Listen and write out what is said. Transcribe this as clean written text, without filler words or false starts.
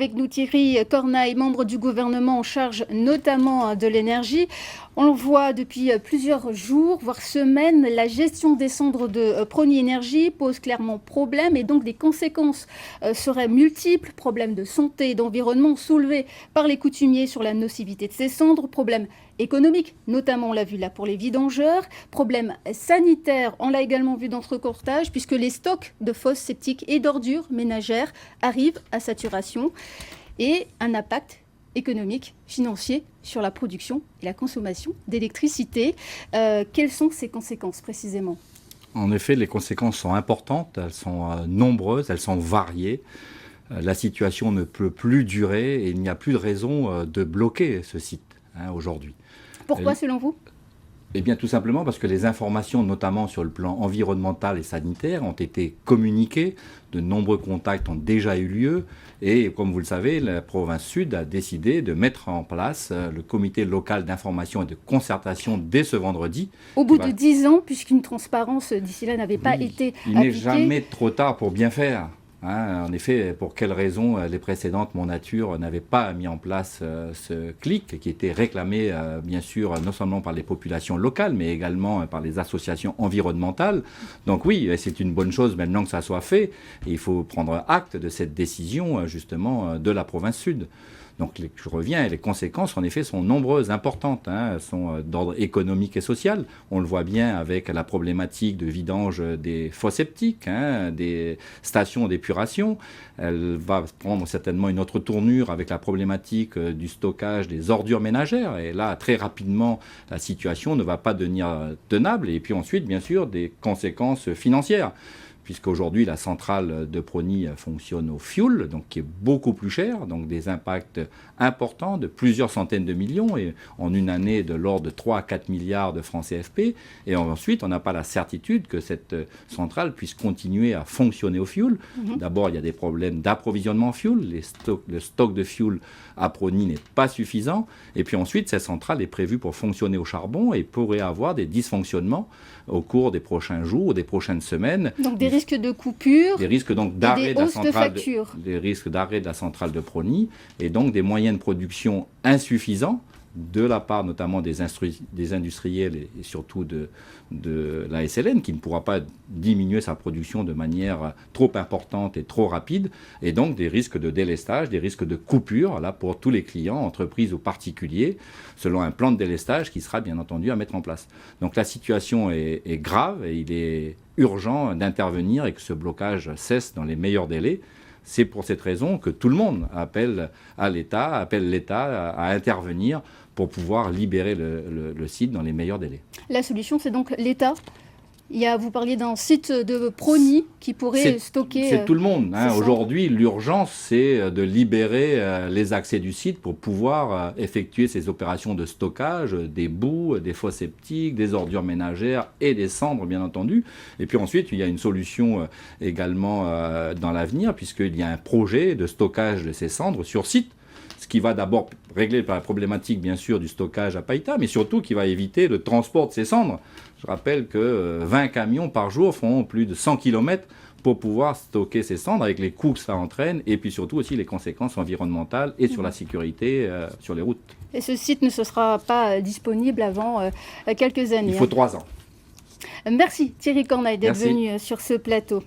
avec nous Thierry Corneille, membre du gouvernement en charge notamment de l'énergie. On le voit depuis plusieurs jours, voire semaines, la gestion des cendres de Prony Énergie pose clairement problème et donc des conséquences seraient multiples. Problèmes de santé et d'environnement soulevés par les coutumiers sur la nocivité de ces cendres, problèmes économiques, notamment on l'a vu là pour les vidangeurs, problèmes sanitaires, on l'a également vu dans ce reportage, puisque les stocks de fosses septiques et d'ordures ménagères arrivent à saturation et un impact économique, financier sur la production et la consommation d'électricité. Quelles sont ces conséquences précisément ? En effet, les conséquences sont importantes, elles sont nombreuses, elles sont variées. La situation ne peut plus durer et il n'y a plus de raison de bloquer ce site aujourd'hui. Pourquoi selon vous ? Eh bien tout simplement parce que les informations, notamment sur le plan environnemental et sanitaire, ont été communiquées, de nombreux contacts ont déjà eu lieu et comme vous le savez, la province sud a décidé de mettre en place le comité local d'information et de concertation dès ce vendredi. Au bout de 10 ans, puisqu'une transparence d'ici là n'avait pas été appliquée. Il n'est jamais trop tard pour bien faire. En effet, pour quelles raisons les précédentes Monature n'avaient pas mis en place ce CLIC qui était réclamé bien sûr non seulement par les populations locales mais également par les associations environnementales. Donc oui, c'est une bonne chose maintenant que ça soit fait et il faut prendre acte de cette décision justement de la province sud. Donc je reviens, les conséquences en effet sont nombreuses, importantes, elles sont d'ordre économique et social. On le voit bien avec la problématique de vidange des fosses septiques, des stations d'épuration. Elle va prendre certainement une autre tournure avec la problématique du stockage des ordures ménagères. Et là, très rapidement, la situation ne va pas devenir tenable. Et puis ensuite, bien sûr, des conséquences financières. Puisqu'aujourd'hui, la centrale de Prony fonctionne au fioul, donc qui est beaucoup plus cher, donc des impacts importants de plusieurs centaines de millions, et en une année de l'ordre de 3 à 4 milliards de francs CFP. Et ensuite, on n'a pas la certitude que cette centrale puisse continuer à fonctionner au fioul. D'abord, il y a des problèmes d'approvisionnement en fioul. Le stock de fioul à Prony n'est pas suffisant. Et puis ensuite, cette centrale est prévue pour fonctionner au charbon et pourrait avoir des dysfonctionnements au cours des prochains jours ou des prochaines semaines. Donc des risques de coupure, des risques donc d'arrêt de la centrale, des risques d'arrêt de la centrale de Prony et donc des moyens de production insuffisants de la part notamment des industriels et surtout de la SLN qui ne pourra pas diminuer sa production de manière trop importante et trop rapide et donc des risques de délestage, des risques de coupure là, pour tous les clients, entreprises ou particuliers, selon un plan de délestage qui sera bien entendu à mettre en place. Donc la situation est grave et il est urgent d'intervenir et que ce blocage cesse dans les meilleurs délais. C'est pour cette raison que tout le monde appelle l'État à intervenir pour pouvoir libérer le site dans les meilleurs délais. La solution, c'est donc l'État. Vous parliez d'un site de Prony qui pourrait stocker... C'est tout le monde. Aujourd'hui, l'urgence, c'est de libérer les accès du site pour pouvoir effectuer ces opérations de stockage des boues, des fosses septiques, des ordures ménagères et des cendres, bien entendu. Et puis ensuite, il y a une solution également dans l'avenir, puisqu'il y a un projet de stockage de ces cendres sur site, ce qui va d'abord régler la problématique, bien sûr, du stockage à Païta, mais surtout qui va éviter le transport de ces cendres. Je rappelle que 20 camions par jour font plus de 100 km pour pouvoir stocker ces cendres, avec les coûts que ça entraîne, et puis surtout aussi les conséquences environnementales et sur la sécurité sur les routes. Et ce site ne sera pas disponible avant quelques années. Il faut 3 ans. Merci Thierry Corneille d'être venu sur ce plateau.